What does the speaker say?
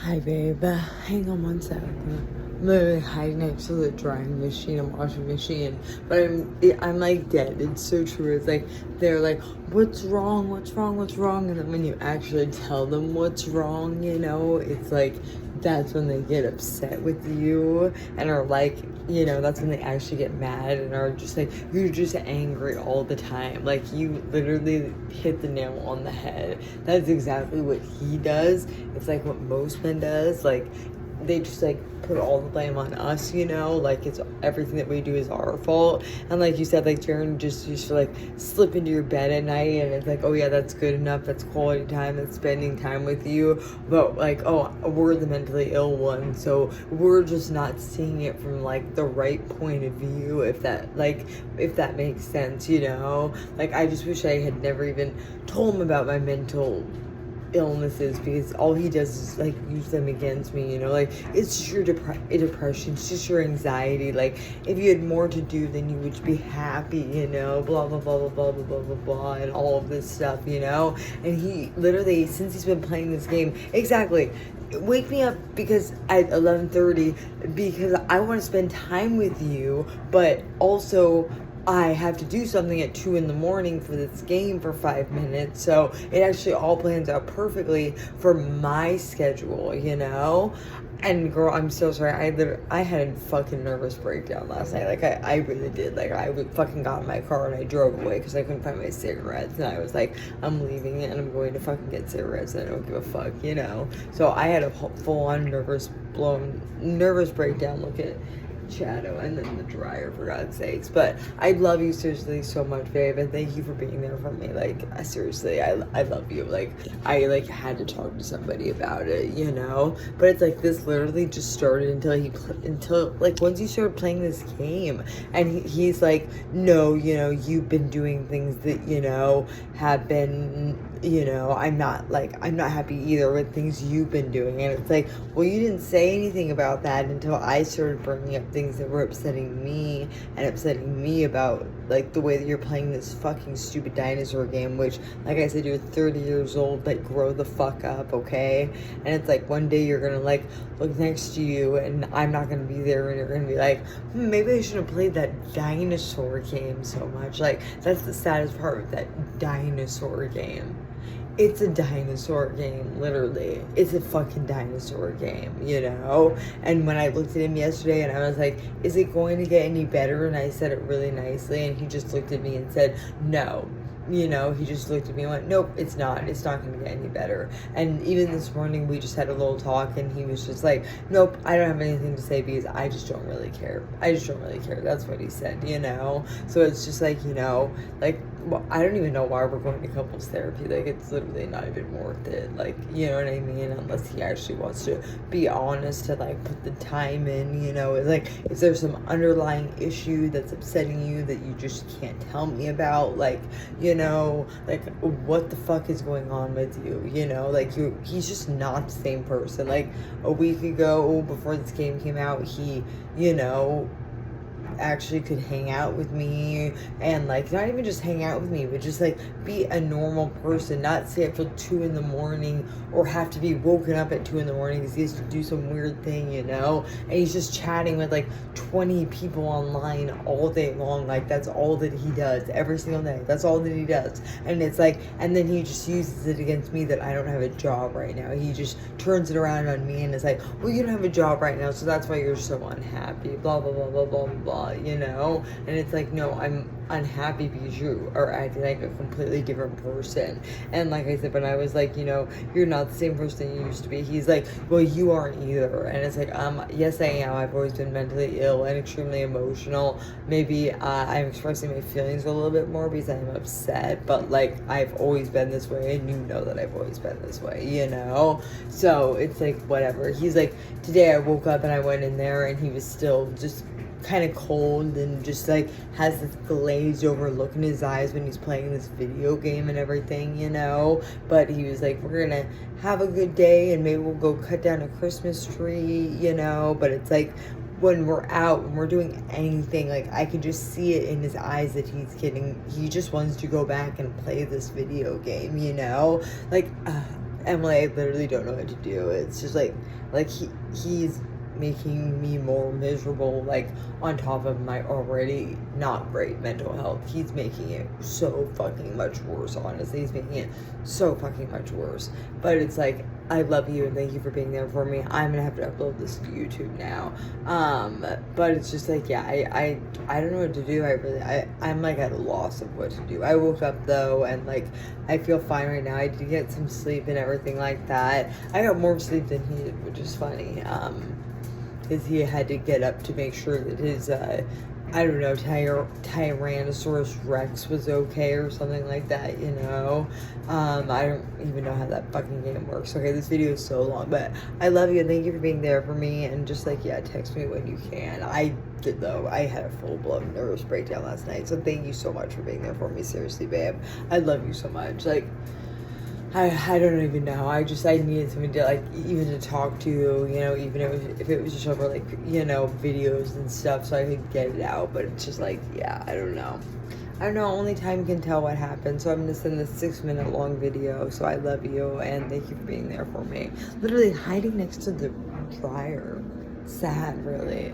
Hi, babe. Hang on one second. I'm literally hiding next to the drying machine and washing machine, but I'm like dead. It's so true. It's like they're like, "What's wrong? What's wrong? What's wrong?" And then when you actually tell them what's wrong, it's like that's when they get upset with you and are like, that's when they actually get mad and are just like, you're just angry all the time. Like, you literally hit the nail on the head. That's exactly what he does. It's like what most men does. Like, they just like put all the blame on us, like it's everything that we do is our fault. And like you said, like Jaren just used to like slip into your bed at night and it's like, oh yeah, that's good enough, that's quality time, that's spending time with you. But like, oh, we're the mentally ill one, so we're just not seeing it from like the right point of view, if that makes sense. Like, I just wish I had never even told him about my mental illnesses, because all he does is like use them against me. Like, it's just your depression, it's just your anxiety. Like, if you had more to do, then you would be happy, blah blah blah blah blah blah blah blah blah and all of this stuff. And he literally, since he's been playing this game, exactly, wake me up because at 11:30, because I want to spend time with you, but also I have to do something at 2 in the morning for this game for 5 minutes. So it actually all plans out perfectly for my schedule. And girl, I'm so sorry. I had a fucking nervous breakdown last night. Like, I really did. Like, I fucking got in my car and I drove away because I couldn't find my cigarettes. And I was like, I'm leaving it and I'm going to fucking get cigarettes and I don't give a fuck, So I had a full-on nervous breakdown. Look at shadow and then the dryer, for God's sakes. But I love you seriously so much, babe, and thank you for being there for me. Like, seriously, I love you. Like, I had to talk to somebody about it, but it's like this literally just started until like once you started playing this game, and he's like, no, you've been doing things that have been, I'm not happy either with things you've been doing. And it's like, well, you didn't say anything about that until I started bringing up things that were upsetting me about like the way that you're playing this fucking stupid dinosaur game, which, like I said, you're 30 years old. Like, grow the fuck up, okay? And it's like one day you're gonna like look next to you and I'm not gonna be there and you're gonna be like, maybe I shouldn't have played that dinosaur game so much. Like, that's the saddest part with that dinosaur game. It's a dinosaur game, literally. It's a fucking dinosaur game, And when I looked at him yesterday and I was like, is it going to get any better? And I said it really nicely, and he just looked at me and said, no. He just looked at me and went, nope, it's not going to get any better. And even this morning, we just had a little talk, and he was just like, nope, I don't have anything to say because I just don't really care. That's what he said, So it's just like, like, well, I don't even know why we're going to couples therapy. Like, it's literally not even worth it. Like, you know what I mean? Unless he actually wants to be honest, to like put the time in, It's like, if there's some underlying issue that's upsetting you that you just can't tell me about, like, like, what the fuck is going on with you? Like, he's just not the same person. Like, a week ago, before this game came out, he, actually could hang out with me, and like, not even just hang out with me, but just like be a normal person, not stay up till 2 in the morning or have to be woken up at 2 in the morning because he has to do some weird thing, and he's just chatting with like 20 people online all day long. Like, that's all that he does every single day. That's all that he does. And it's like, and then he just uses it against me that I don't have a job right now. He just turns it around on me and is like, well, you don't have a job right now, so that's why you're so unhappy, blah blah blah blah blah blah. And it's like, no, I'm unhappy because you are acting like a completely different person. And like I said, when I was like, you're not the same person you used to be, he's like, well, you aren't either. And it's like, yes, I am. I've always been mentally ill and extremely emotional. Maybe I'm expressing my feelings a little bit more because I'm upset, but like, I've always been this way, and that I've always been this way, So it's like, whatever. He's like, today I woke up and I went in there and he was still just kind of cold and just like has this glazed over look in his eyes when he's playing this video game and everything, but he was like, we're gonna have a good day and maybe we'll go cut down a Christmas tree, but it's like, when we're out, when we're doing anything, like, I can just see it in his eyes that he just wants to go back and play this video game, like, Emily, I literally don't know what to do. It's just like he's making me more miserable, like on top of my already not great mental health. He's making it so fucking much worse, honestly. He's making it so fucking much worse. But it's like, I love you and thank you for being there for me. I'm gonna have to upload this to YouTube now. But it's just like, yeah, I don't know what to do. I'm like at a loss of what to do. I woke up though and like I feel fine right now. I did get some sleep and everything like that. I got more sleep than he did, which is funny. Because he had to get up to make sure that his, I don't know, Tyrannosaurus Rex was okay or something like that, you know? I don't even know how that fucking game works. Okay, this video is so long, but I love you and thank you for being there for me, and just like, yeah, text me when you can. I did though. I had a full-blown nervous breakdown last night, so thank you so much for being there for me. Seriously, babe. I love you so much. Like, I don't even know. I needed somebody to, like, even to talk to, you know, even if it was just over, like, you know, videos and stuff so I could get it out. But it's just like, yeah, I don't know. Only time can tell what happened. So I'm going to send this 6-minute long video. So I love you and thank you for being there for me. Literally hiding next to the dryer. Sad, really.